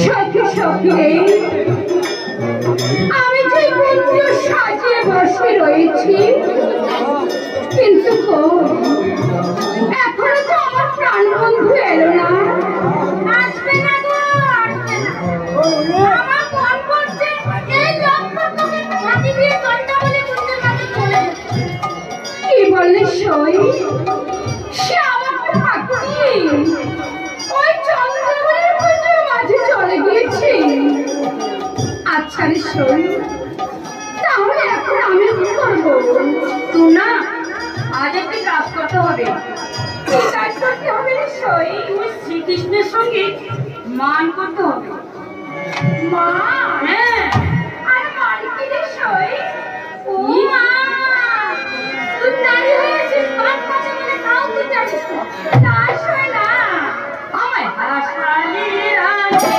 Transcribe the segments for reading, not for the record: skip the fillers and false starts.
সখী সখী আমি যে কুঞ্জ সাজিয়ে বসে রয়েছি, কিন্তু এখনো তো আমার প্রাণ বন্ধু এলো না। আসবে না গো, আসবে না। আমার মন করছে এই লক্ষ্যটাকে ফাঁকি দিয়ে ঘন্টা বলে কুঞ্জের কাছে চলে যেতে। কি বললে সই? সে আমার ফাঁকি ওই চন্দ্রবনের কুঞ্জের মাঝে চলে গিয়েছে। আচ্ছা রে সই, তাহলে এখন আমি কি করবো? তুই না আজ একটি কাজ করতে হবে। কি কাজ করতে হবে রে সই? তুই শ্রীকৃষ্ণের সঙ্গে মান করতে হবে। মা? হ্যাঁ। আর মান কি রে সই? ও মা, তুই নারী হয়েছিস, মান কথা বলে তাও তুই জানিস না? সই না, আমায় হাসালি রাজে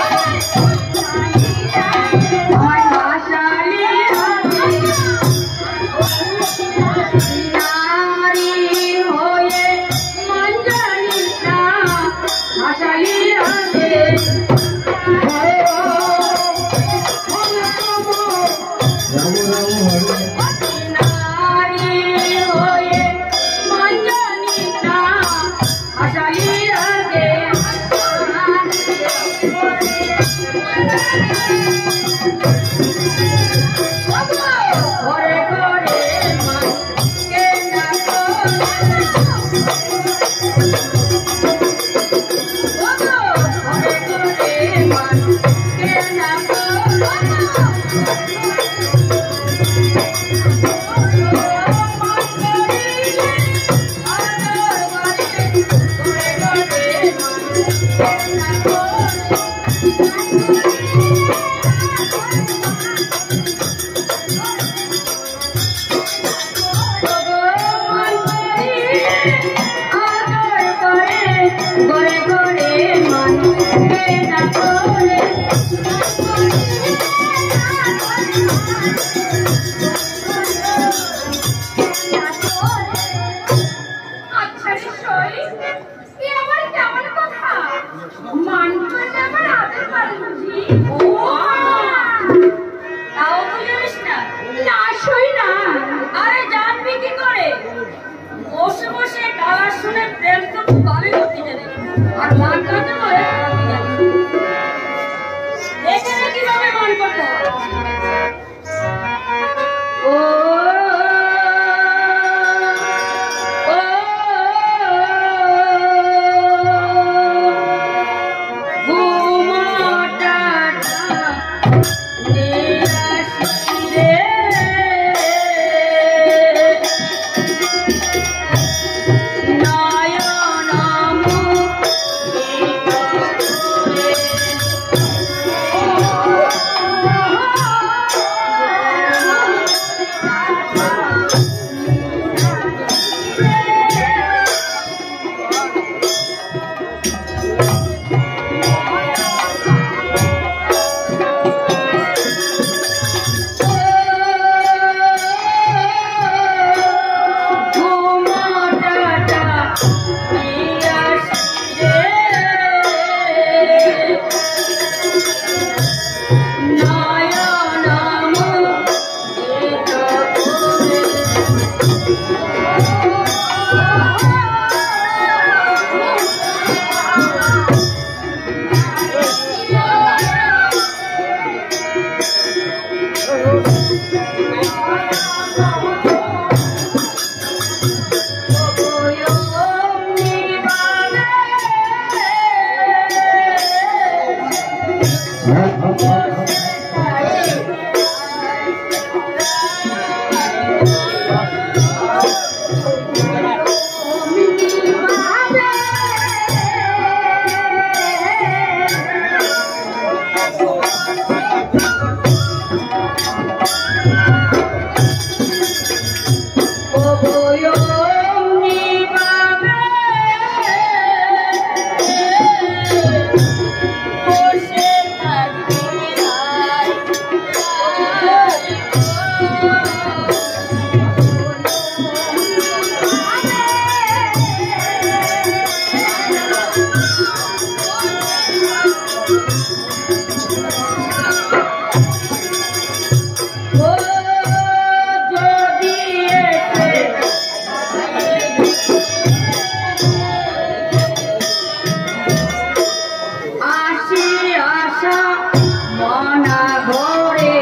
আশা মনা ভরে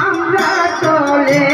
আমরা চলে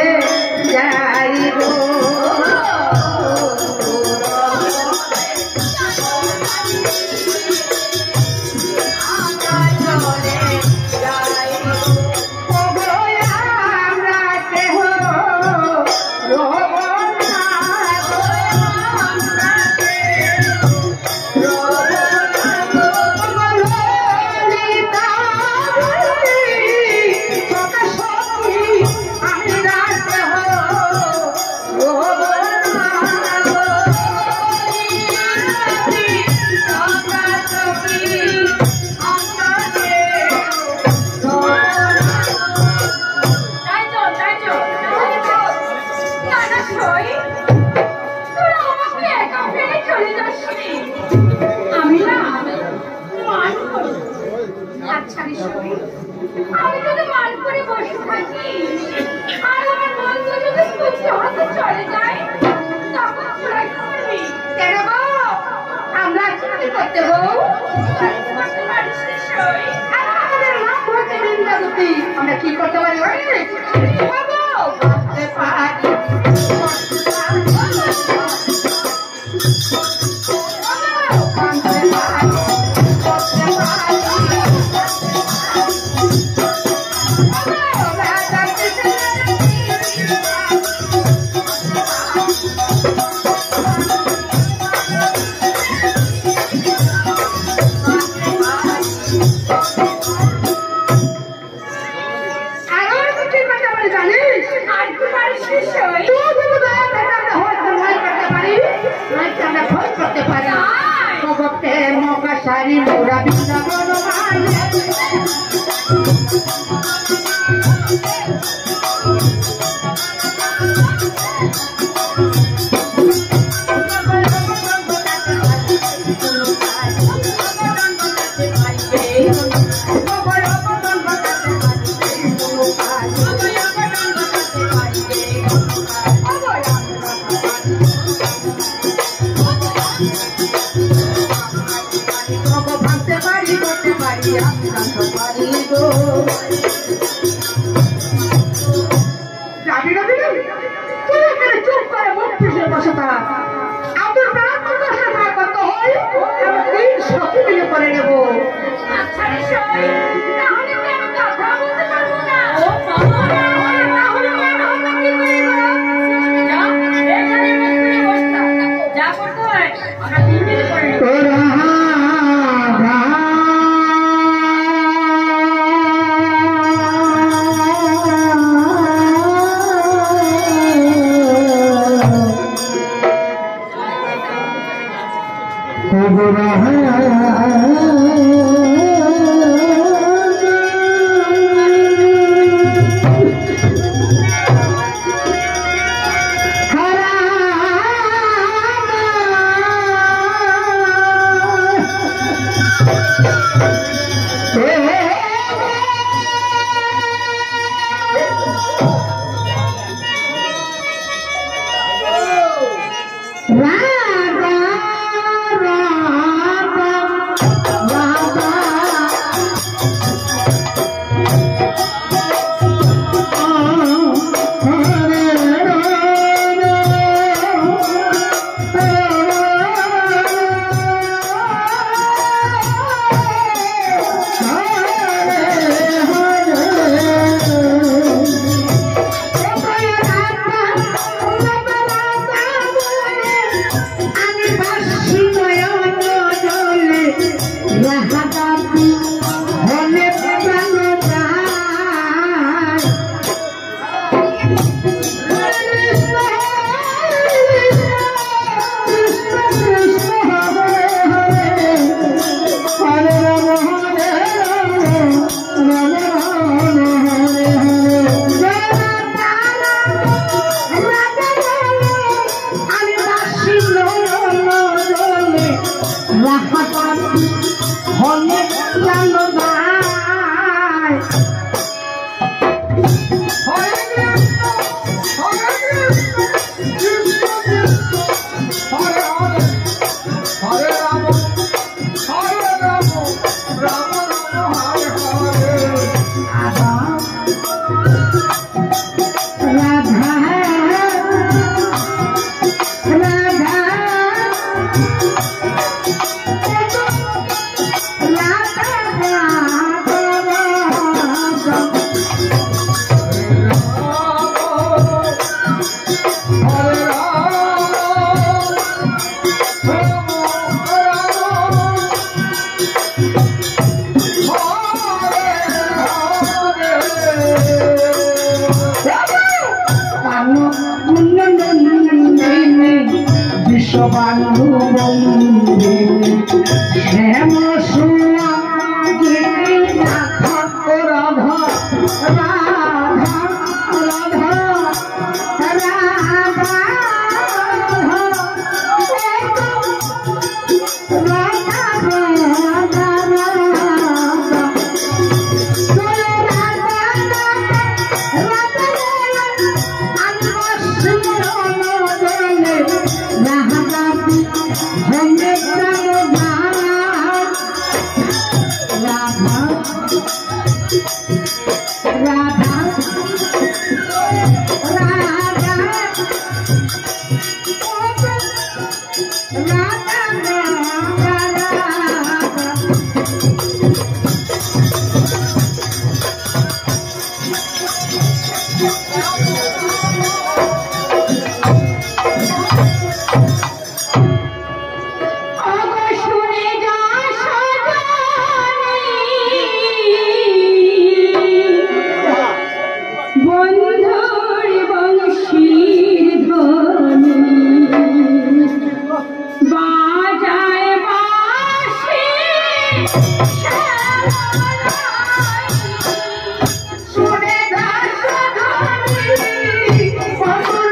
Hare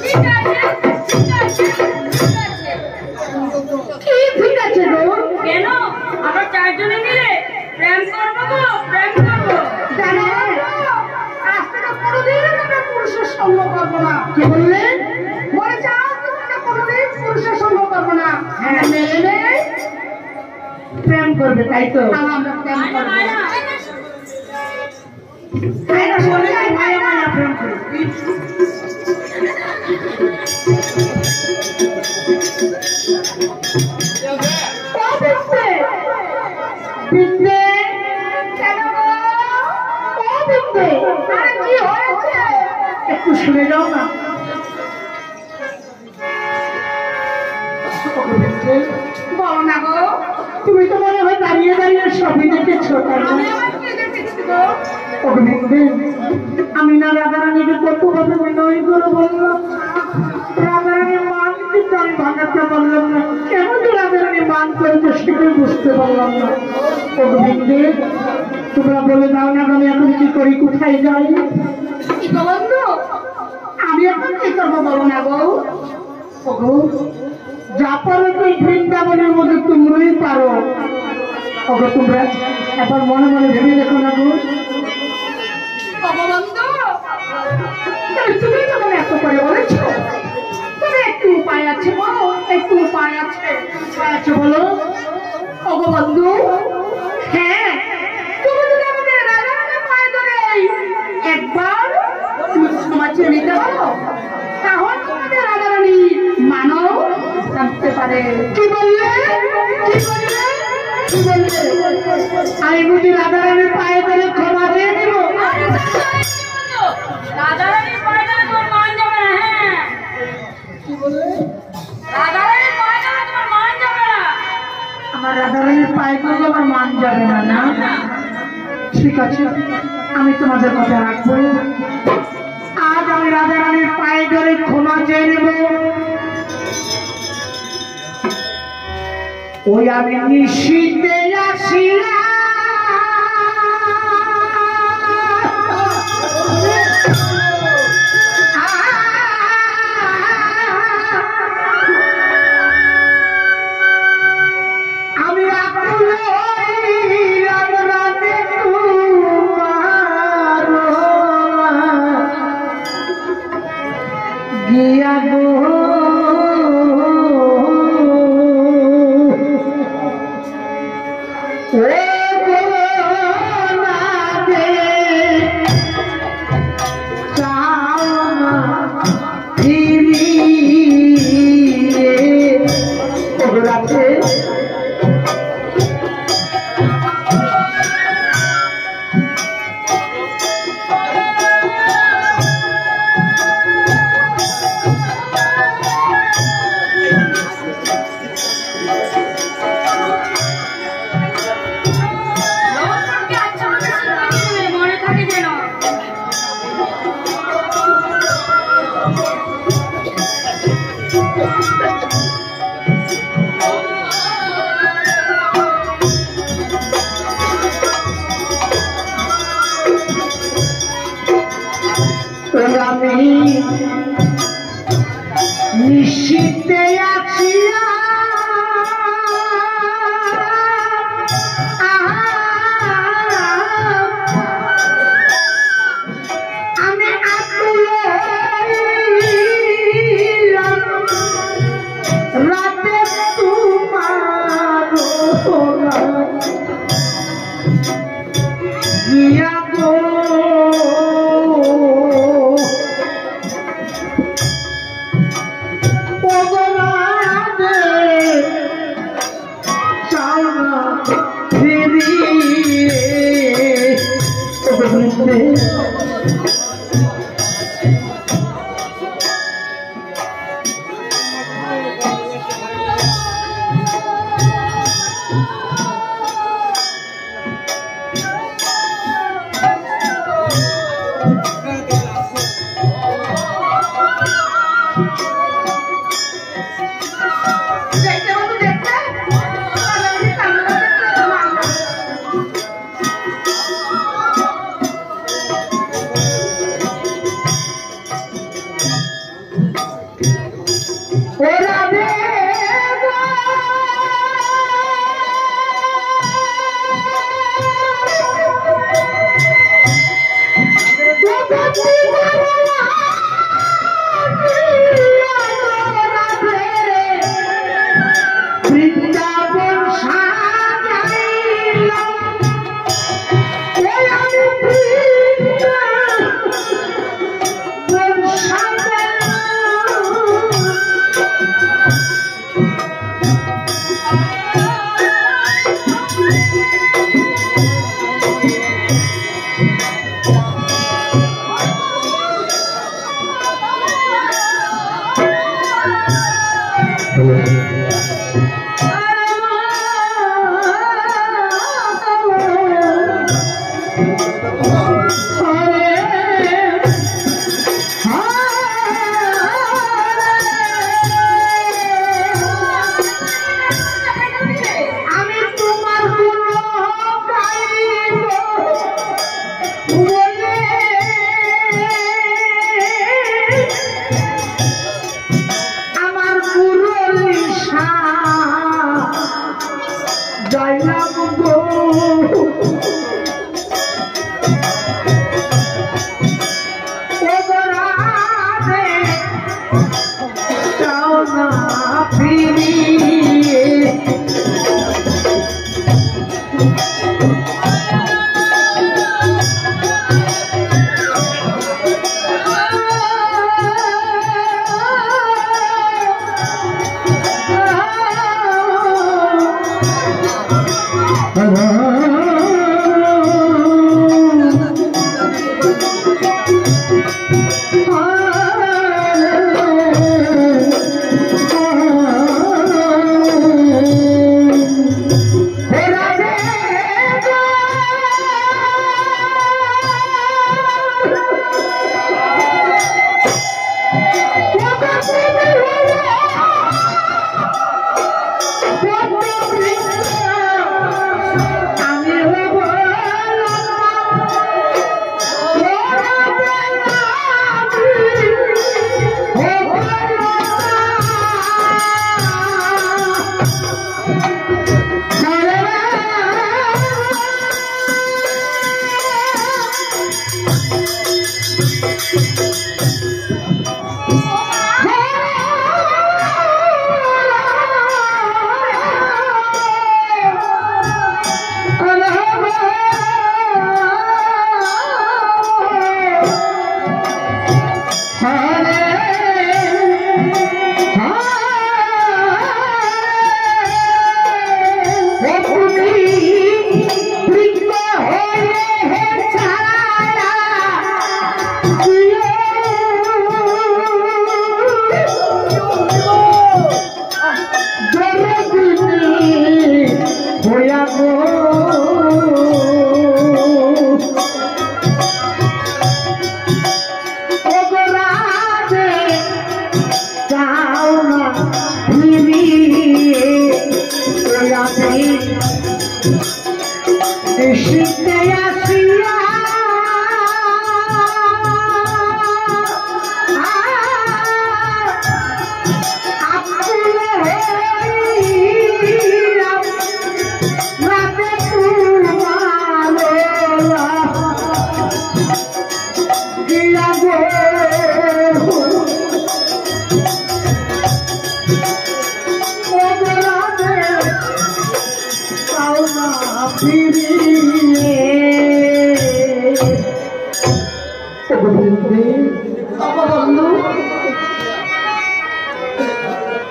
ঠিক আছে ঠিক আছে ঠিক আছে কি ঠিক আছে গো? কেন আমরা চারজনে মিলে প্রেম করবো গো প্রেম করবো জানো আজ থেকে কোনোদিন আমরা পুরুষের সঙ্গ করবো না। কি বললে? বলেছে আজ থেকে কোনোদিন পুরুষের সঙ্গ করবো না। হ্যাঁ মেলে প্রেম করবে তাই তো? আমরা প্রেম করবো। আয়না শুনলে মায়া মায়া প্রেম করবে। বিন্দে কেন গো? ও বিন্দে, আরে কি হয়েছে? একটু শুনে যাও না। বলো না গো। তুমি তো মনে হয় দাঁড়িয়ে দাঁড়িয়ে সবই দেখেছো তাই না? আমি না রাধারানীকে কত ভাবে বিনয় করে বললাম, রাধারানীর মান কিন্তু আমি ভাঙাতে পারলাম না। কেন যে রাধারানী মান করেছে সেটাই বুঝতে পারলাম না। অগ্নিন্দে তোমরা বলে দাও না আমি এখন কি করি, কোথায় যাই? বন্ধু আমি এখন কি করবো বলো না গো। যা পারো তো বৃন্দাবনের মধ্যে তোমরাই পারো। ওগো তোমরা একবার মনে মনে ভেবে দেখো না গো। তুমি যখন এত করে বলেছো তুমি একটু উপায় আছে বলো, একটু উপায় আছে বলো। ওগো বন্ধু হ্যাঁ তুমি যদি আমাদের রাধারানীর পায়ে ধরে একবার সমাজ নিতে পারো তাহলে তোমাদের রাধারানী মানও জানতে পারে। কি বললে? আমি বুঝি রাধারানীর পায়ে ধরে ক্ষমা দিয়ে দেব? রাধারানীর পায়ে ধরে তোমার মান যাবে না। হ্যাঁ কি বললে? রাধারানীর পায়ে ধরে তোমার মান যাবে না। আমার রাধারানীর পায়ে ধরে আমার মান যাবে না? না ঠিক আছে আমি তোমাদের কথা রাখবো। আজ আমি রাধারানীর পায়ে ধরে ক্ষমা চেয়ে নেব। ওই আমি নিশীথে আসিয়া আমি আকুল হইলাম রাতে তোমার গিয়া গো মনে থাকে যেন। আমি নিশীথে আসিয়া আমি আকুল হইলাম রাতে তোমার গিয়া গো ওগো রাধে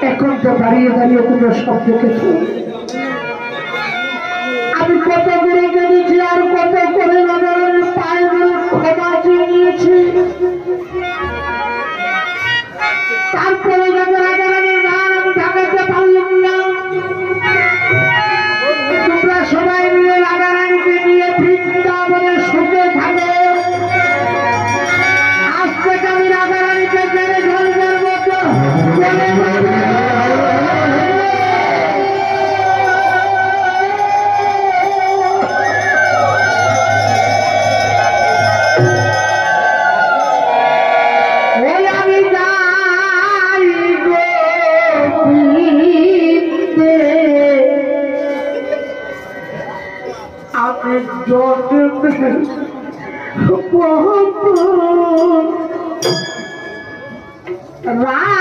এখন তো দাঁড়িয়ে দাঁড়িয়ে তোমরা সব দেখেছো আমি কত করে কেঁদেছি আর কত করে পায়ে ক্ষমা চেয়ে নিয়েছি তারপরে রাধারানীর গান আমি ঢাকাতে পারলাম না তোমরা সবাই মিলে রাধারানীকে নিয়ে বৃন্দাবনে সুখে থাকে আজ থেকে আমি রাধারানীকে জেনে ধরবার মতো রাম